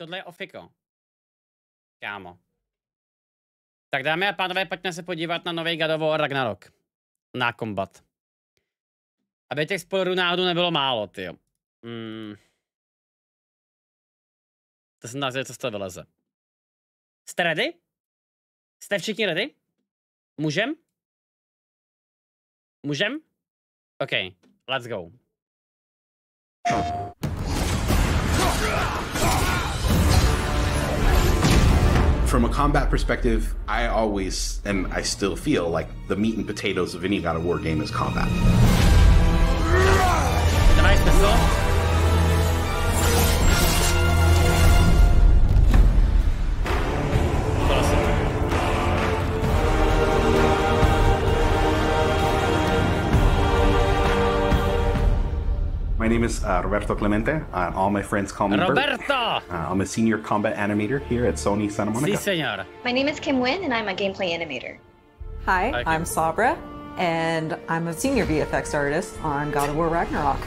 tohle je ofiko. Kámo. Tak dámy a pánové, pojďme se podívat na nový God of War Ragnarök. Na kombat. Aby těch spoilerů náhodou nebylo málo, tyjo. To jsem nazvěděl, co z toho vyleze. Jste ready? Jste všichni ready? Můžem? Můžem? OK, let's go. From a combat perspective, I always, and I still feel like the meat and potatoes of any God of War game is combat. Dávaj smysl. My name is Roberto Clemente. All my friends call me Roberto! Bert. I'm a senior combat animator here at Sony Santa Monica. Si, senor. My name is Kim Wynn, and I'm a gameplay animator. Hi, Okay. I'm Sabra, and I'm a senior VFX artist on God of War Ragnarök.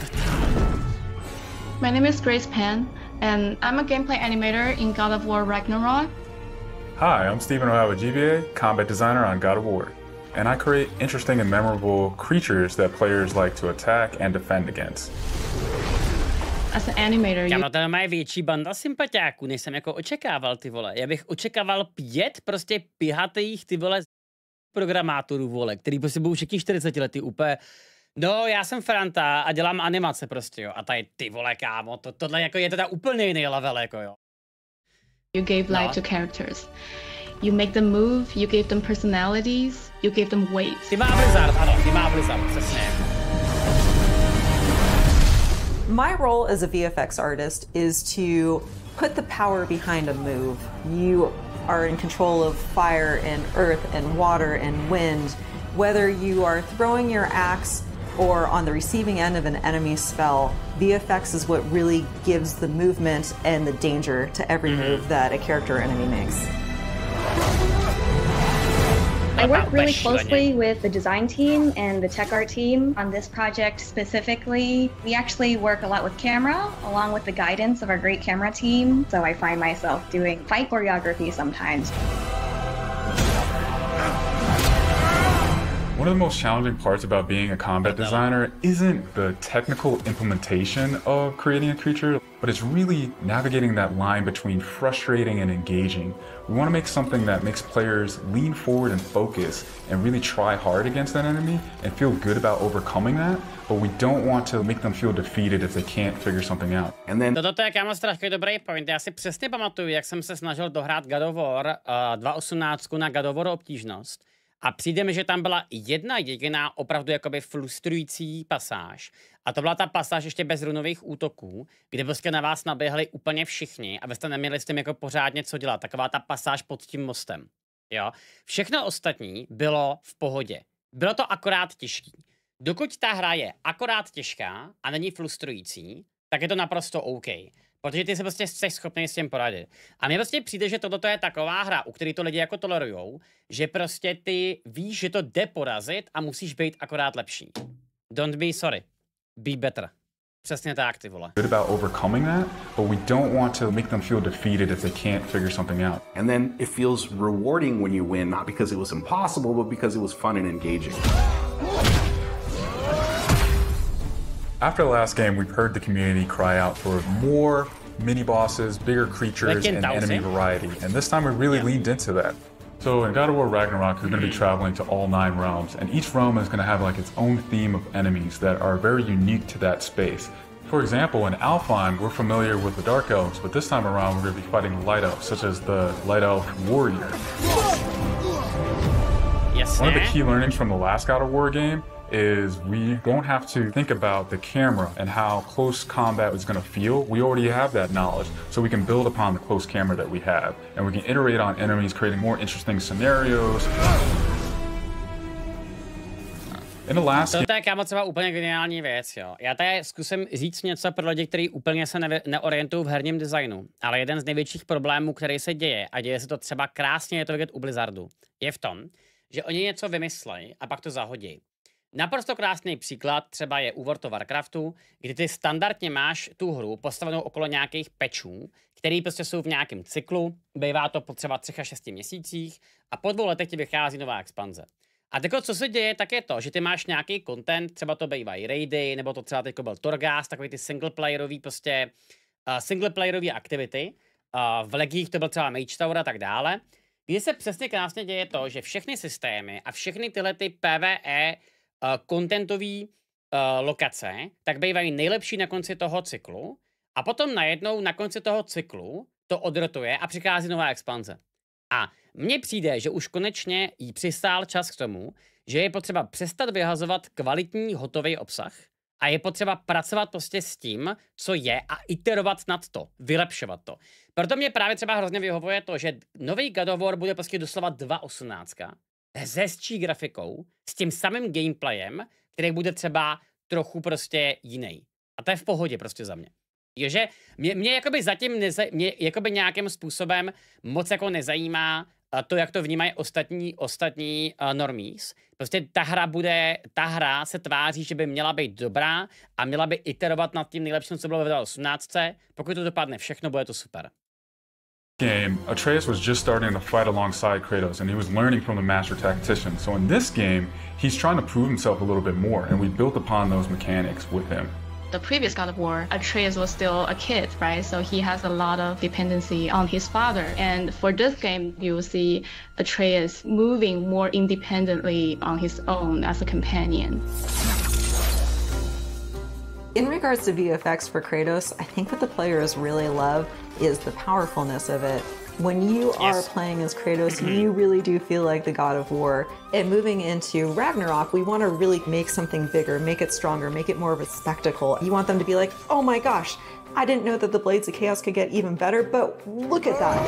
My name is Grace Pan, and I'm a gameplay animator in God of War Ragnarök. Hi, I'm Stephen O'Hara GBA, combat designer on God of War, and I create interesting and memorable creatures that players like to attack and defend against. As an animator, Kámo, to má větší banda sympatiáků, než jsem jako očekával, ty vole. Já bych očekával 5 prostě pihatých, ty vole, programátorů, vole, který prostě budou všichni 40 lety úplně. No, já jsem Franta a dělám animace prostě, jo. A tady ty vole, kámo, tohle jako je teda úplně jiný level, jako jo. you gave life to characters. You make them move, you gave them personalities, you gave them weight. Ty má Blizzard, ano, ty má Blizzard, přesně. My role as a VFX artist is to put the power behind a move. You are in control of fire and earth and water and wind. Whether you are throwing your axe or on the receiving end of an enemy spell, VFX is what really gives the movement and the danger to every move that a character or enemy makes. I work really closely with the design team and the tech art team on this project specifically. We actually work a lot with camera, along with the guidance of our great camera team, so I find myself doing fight choreography sometimes. One of the most challenging parts about being a combat designer isn't the technical implementation of creating a creature, but it's really navigating that line between frustrating and engaging. We want to make something that makes players lean forward and focus and really try hard against that enemy and feel good about overcoming that, but we don't want to make them feel defeated if they can't figure something out. And then Toto je, kámo, strašně dobrý point. Já si přesně pamatuju, jak jsem se snažil dohrát God of War 2.18 na God of War obtížnost. A přijde mi, že tam byla jedna jediná opravdu jakoby frustrující pasáž. A to byla ta pasáž ještě bez runových útoků, kde prostě na vás naběhli úplně všichni a vy jste neměli s tím jako pořádně co dělat. Taková ta pasáž pod tím mostem. Jo? Všechno ostatní bylo v pohodě. Bylo to akorát těžký. Dokud ta hra je akorát těžká a není frustrující, tak je to naprosto OK. Protože ty se prostě jsi schopný s tím poradit. A mně prostě přijde, že toto je taková hra, u které to lidi jako tolerujou, že prostě ty víš, že to jde porazit a musíš být akorát lepší. Don't be sorry. Be better. Přesně tak, ty vole. Good about overcoming that, but we don't want to make them feel defeated if they can't figure something out. And then it feels rewarding when you win, not because it was impossible, but because it was fun and engaging. After the last game, we've heard the community cry out for more mini-bosses, bigger creatures, and enemy variety. And this time we really leaned into that. So in God of War Ragnarök, you're going to be traveling to all 9 realms, and each realm is going to have like its own theme of enemies that are very unique to that space. For example, in Alfheim, we're familiar with the Dark Elves, but this time around we're going to be fighting Light Elves, such as the Light Elf Warrior. Yes, One of the key learnings from the last God of War game is we don't have to think about the camera and how close combat is going to feel. We already have that knowledge, so we can build upon the close camera that we have, and we can iterate on enemies, creating more interesting scenarios. In the last To je, kámo, třeba úplně geniální věc, jo. Já tady zkusím říct něco pro lidi, kteří úplně se neorientují v herním designu, ale jeden z největších problémů, který se děje, a děje se to třeba krásně, je to vidět u Blizzardu, je v tom, že oni něco vymyslejí a pak to zahodí. Naprosto krásný příklad třeba je u World of Warcraftu, kdy ty standardně máš tu hru postavenou okolo nějakých patchů, který prostě jsou v nějakém cyklu, bývá to po třeba 3 až 6 měsících a po 2 letech ti vychází nová expanze. A tako, co se děje, tak je to, že ty máš nějaký content, třeba to bývají raidy, nebo to třeba teďko byl Torghast, takový ty singleplayerový prostě singleplayerový aktivity. V legích to byl třeba Mage Tower a tak dále. Kdy se přesně krásně děje to, že všechny systémy a všechny tyhle ty PvE contentové lokace, tak bývají nejlepší na konci toho cyklu a potom najednou na konci toho cyklu to odrotuje a přichází nová expanze. A mně přijde, že už konečně jí přistál čas k tomu, že je potřeba přestat vyhazovat kvalitní hotový obsah a je potřeba pracovat prostě s tím, co je a iterovat nad to, vylepšovat to. Proto mě právě třeba hrozně vyhovuje to, že nový God of War bude prostě doslova 2.18 s hezčí grafikou, s tím samým gameplayem, který bude třeba trochu prostě jiný. A to je v pohodě prostě za mě. Že mě jakoby zatím mě jakoby nějakým způsobem moc jako nezajímá to, jak to vnímají ostatní normies. Prostě ta hra se tváří, že by měla být dobrá a měla by iterovat nad tím nejlepším, co bylo ve 18. Pokud to dopadne všechno, bude to super. Game, Atreus was just starting to fight alongside Kratos, and he was learning from the master tactician. So in this game, he's trying to prove himself a little bit more, and we built upon those mechanics with him. The previous God of War, Atreus was still a kid, right? So he has a lot of dependency on his father. And for this game, you'll see Atreus moving more independently on his own as a companion. In regards to VFX for Kratos, I think what the players really love is the powerfulness of it. When you are playing as Kratos, you really do feel like the God of War. And moving into Ragnarok, we want to really make something bigger, make it stronger, make it more of a spectacle. You want them to be like, oh my gosh, I didn't know that the Blades of Chaos could get even better, but look at that.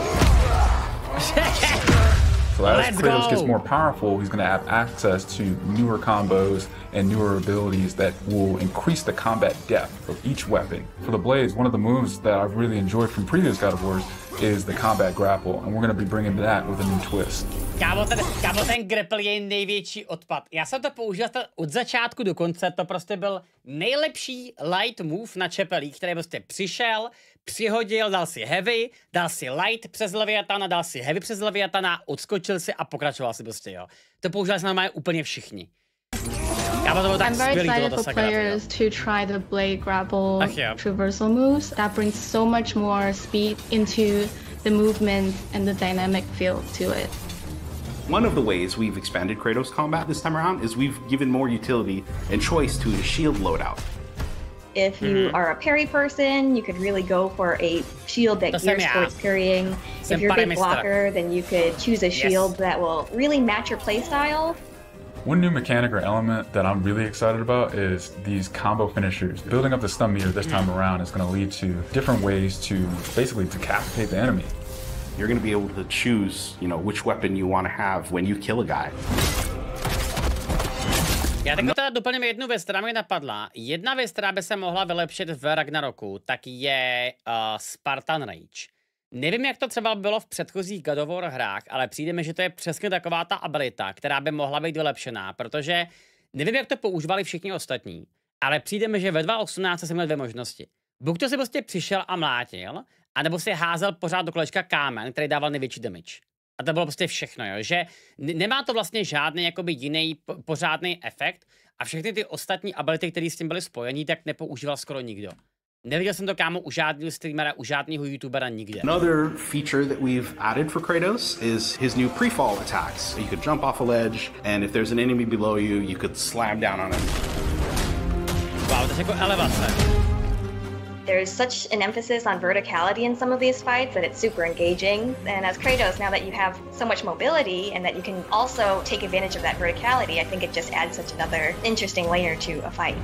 So as Kratos gets more powerful, he's going to have access to newer combos and newer abilities that will increase the combat depth of each weapon. For the Blades, one of the moves that I've really enjoyed from previous God of Wars is the combat grapple, and we're going to be bringing that with a new twist. Kámo, ten grapple je největší odpad. Já jsem to použil od začátku do konce, to prostě byl nejlepší light move na čepelí, který prostě přišel, přihodil, dal si heavy, dal si light přes Leviatana, dal si heavy přes Leviatana, odskočil si a pokračoval si prostě, jo. To používali jsme normálně úplně všichni. I'm very excited for players to try the blade grapple traversal moves. That brings so much more speed into the movement and the dynamic feel to it. One of the ways we've expanded Kratos combat this time around is we've given more utility and choice to his shield loadout. If you are a parry person, you could really go for a shield that gears towards parrying. If you're a big blocker, then you could choose a shield that will really match your playstyle. One new mechanic or element that I'm really excited about is these combo finishers. Building up the stun meter this time around is going to lead to different ways to basically decapitate the enemy. You're going to be able to choose, which weapon you want to have when you kill a guy. Já tak teda doplním jednu věc, která mi napadla. Jedna věc, která by se mohla vylepšit v Ragnaroku, tak je Spartan Rage. Nevím, jak to třeba bylo v předchozích God of War hrách, ale přijde mi, že to je přesně taková ta abilita, která by mohla být vylepšená, protože nevím, jak to používali všichni ostatní, ale přijde mi, že ve 2.18 jsem měl 2 možnosti. Buď to si prostě přišel a mlátil, anebo si házel pořád do kolečka kámen, který dával největší damage. A to bylo prostě všechno, jo? Že nemá to vlastně žádný jakoby jiný pořádný efekt a všechny ty ostatní ability, které s tím byly spojení, tak nepoužíval skoro nikdo. Neviděl jsem to, kámo, u žádného streamera, u žádného youtubera nikde. Another feature that we've added for Kratos is his new pre-fall attacks. You could jump off a ledge, and if there's an enemy below you, you could slam down on him. Wow, to je jako elevace. There's such an emphasis on verticality in some of these fights that it's super engaging. And as Kratos, now that you have so much mobility and that you can also take advantage of that verticality, I think it just adds such another interesting layer to a fight.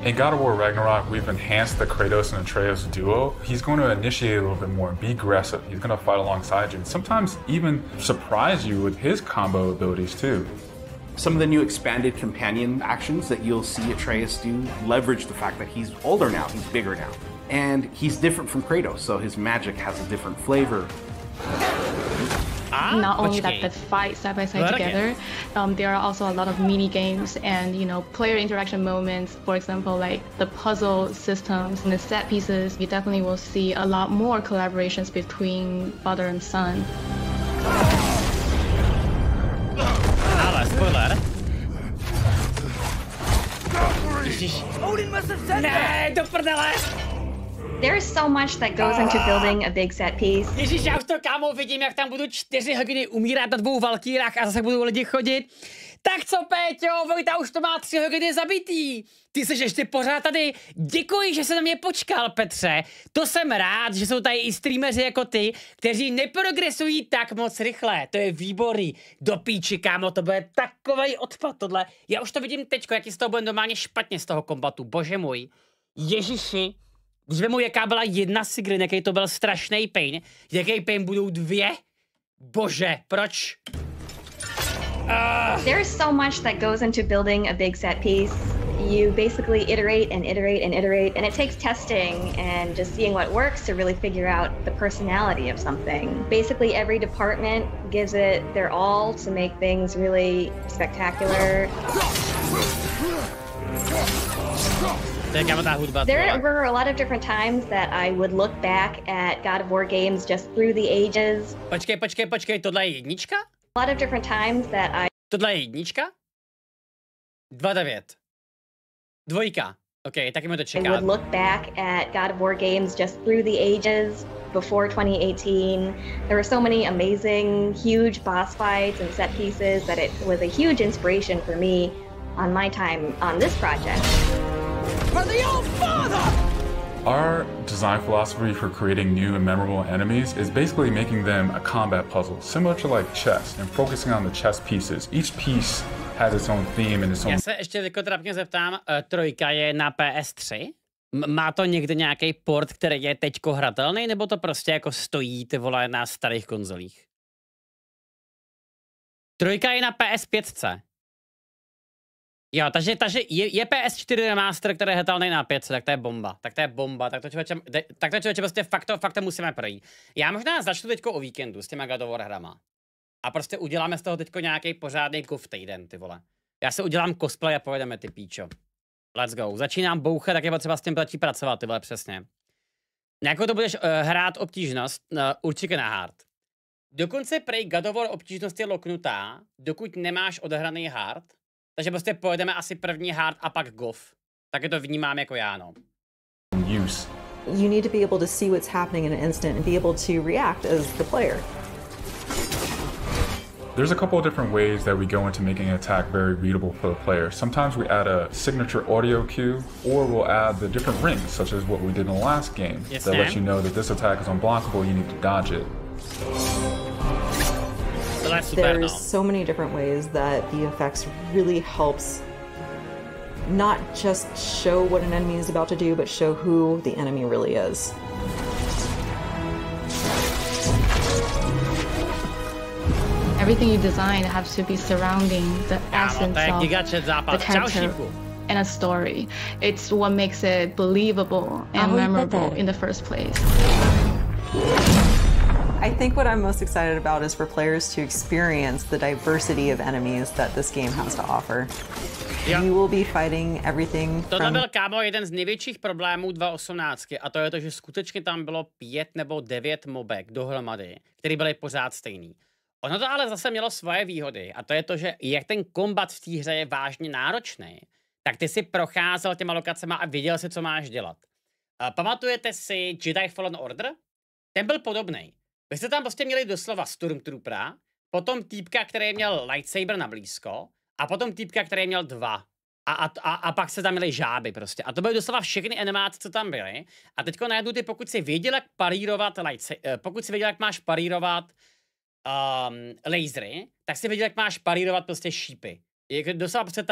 In God of War Ragnarok, we've enhanced the Kratos and Atreus duo. He's going to initiate a little bit more, be aggressive. He's going to fight alongside you, and sometimes even surprise you with his combo abilities too. Some of the new expanded companion actions that you'll see Atreus do leverage the fact that he's older now, he's bigger now. And he's different from Kratos, so his magic has a different flavor. not only that they fight side by side together, there are also a lot of mini games and player interaction moments. For example, like the puzzle systems and the set pieces. You definitely will see a lot more collaborations between father and son. Spoiler. Ne, do prdele! There's so much that goes into building a big set piece. Ježíš, já už to, kámo, vidím, jak tam budu 4 hodiny umírat na 2 valkýrách a zase budou lidi chodit. Tak co, Péťo, Vojta už to má 3 hodiny zabitý. Ty jsi ještě pořád tady. Děkuji, že se na mě počkal, Petře. To jsem rád, že jsou tady i streameři jako ty, kteří neprogresují tak moc rychle. To je výborný. Do píči, kámo, to bude takovej odpad tohle. Já už to vidím teďko, jaký z toho bude normálně špatně z toho kombatu. Bože můj. Ježiši. Když vemu, jaká byla jedna sigrin, jaký to byl strašný pain, jaký pain budou 2? Bože, proč? There's so much that goes into building a big set piece. You basically iterate and iterate and iterate, and it takes testing and just seeing what works to really figure out the personality of something. Basically, every department gives it their all to make things really spectacular. There were a lot of different times that I would look back at God of War games just through the ages. Počkej, tohle je jednička? A lot of different times that I... Tohle je jednička? 2.9. 2. OK, taky mi to čeká. I would look back at God of War games just through the ages before 2018. There were so many amazing, huge boss fights and set pieces that it was a huge inspiration for me on my time on this project. For the old father! Our design philosophy for creating new and memorable enemies is basically making them a combat puzzle, similar to like chess, and focusing on the chess pieces. Each piece has its own theme and its own... Já se ještě vykotrapně zeptám, 3 je na PS3? Má to někde nějaký port, který je teďko hratelný, nebo to prostě jako stojí, ty vole, na starých konzolích? 3 je na PS5. Jo, takže je PS4 remaster, který je hratelný na 5, tak to je bomba. Tak to člověče prostě fakt to musíme projít. Já možná začnu teďko o víkendu s těma God of War hrama. A prostě uděláme z toho teďko nějaký pořádný kuf týden, ty vole. Já si udělám cosplay a povedeme, ty píčo. Let's go. Začínám bouchat, tak je potřeba s tím začít pracovat, ty vole, přesně. Jakou to budeš hrát obtížnost? Určitě na hard. Dokonce prej God of War obtížnost je loknutá, dokud nemáš odehraný hard. Takže prostě pojedeme asi první hard a pak gof. Tak to vnímám jako já, no. Use. You need to be able to see what's happening in an instant and be able to react as the player. There's a couple of different ways that we go into making an attack very readable for the player. Sometimes we add a signature audio cue, or we'll add the different rings, such as what we did in the last game, that lets you know that this attack is unblockable, you need to dodge it. There's so many different ways that VFX really helps not just show what an enemy is about to do, but show who the enemy really is. Everything you design has to be surrounding the essence of the character and a story. It's what makes it believable and memorable in the first place. I think what I'm most excited about is for players to experience the diversity of enemies that this game has to offer. You will be fighting everything from... Tohle byl, kámo, jeden z největších problémů 2.18 a to je to, že skutečně tam bylo 5 nebo 9 mobek dohromady, které byly pořád stejný. Ono to ale zase mělo svoje výhody a to je to, že jak ten kombat v té hře je vážně náročný, tak ty si procházel těma lokacema a viděl si, co máš dělat. Pamatujete si Jedi Fallen Order? Ten byl podobný. Vy jste tam prostě měli doslova Stormtroopera, potom týpka, který měl lightsaber na blízko, a potom týpka, který měl 2. A pak se tam měli žáby prostě. A to byly doslova všechny animáce, co tam byly. A teďko najednou ty, pokud si věděl, jak parírovat pokud si věděl, jak máš parírovat lasery, tak si věděl, jak máš parírovat prostě šípy. Doslova prostě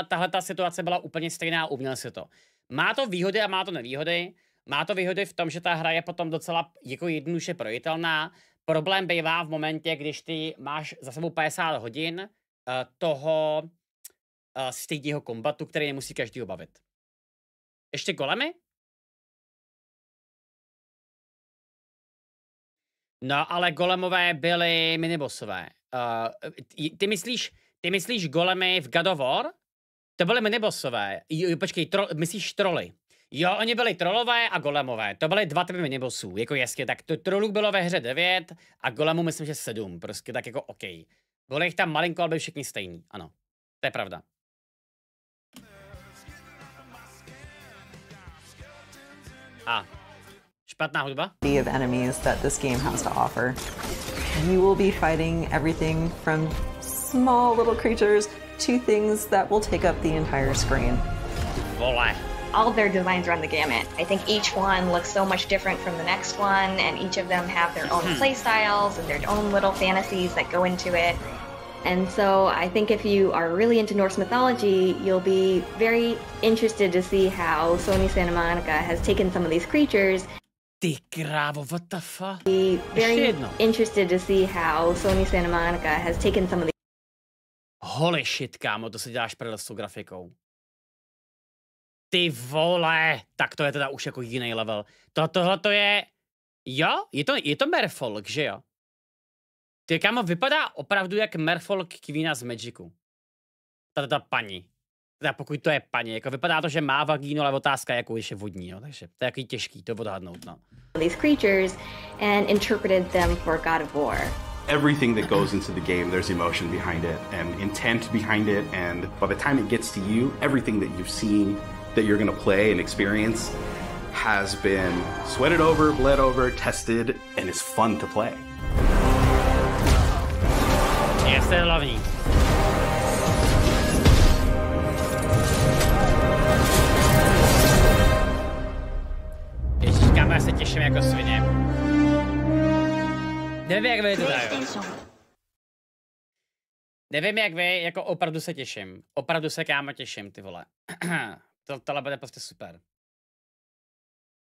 tahleta situace byla úplně stejná a uměl si to. Má to výhody a má to nevýhody. Má to výhody v tom, že ta hra je potom docela jako jednoduše projitelná. Problém bývá v momentě, když ty máš za sebou 50 hodin toho stejného kombatu, který nemusí každýho bavit. Ještě golemy? No, ale golemové byly minibosové. Ty myslíš golemy v God of War? To byly minibosové. Počkej, myslíš troly. Jo, oni byli trolové a golemové. To byly 2 typy minibosů. Jako jasně, tak trolů bylo ve hře 9 a golemů myslím, že 7. Prostě tak jako OK. Bylo jich tam malinko, ale byli všichni stejný. Ano, to je pravda. A špatná hudba? Of enemies that this game has to offer. You will be fighting everything from small little creatures to things that will take up the entire screen. Vole. All of their designs run the gamut. I think each one looks so much different from the next one, and each of them have their own play styles and their own little fantasies that go into it. And so I think if you are really into Norse mythology, you'll be very interested to see how Sony Santa Monica has taken some of these creatures. Ty krávo, what the fuck? Be very interested to see how Sony Santa Monica has taken some of these. Holy shit, kámo, to si děláš prdel s tou grafikou. Ty vole, tak to je teda už jako jiný level. Tohle to je, jo, je to Merfolk, že jo? Ty kámo, vypadá opravdu jak Merfolk Queena z Magicu. Ta paní. Teda pokud to je paní, jako vypadá to, že má vagínu, ale otázka je, jako je vodní, jo, takže to je takový těžký to odhadnout, no. These creatures and interpreted them for God of War. Everything that goes into the game, there's emotion behind it and intent behind it, and by the time it gets to you, everything that you've seen that you're going to play and experience has been sweated over, bled over, tested, and is fun to play. Yes, to je hlavní. Ježiš, kámo, já se těším jako svině. Nevím, jak vy to dají. Nevím, jak vy, jako opravdu se těším. Opravdu se, kámo, těším, ty vole. Tohle bude prostě super.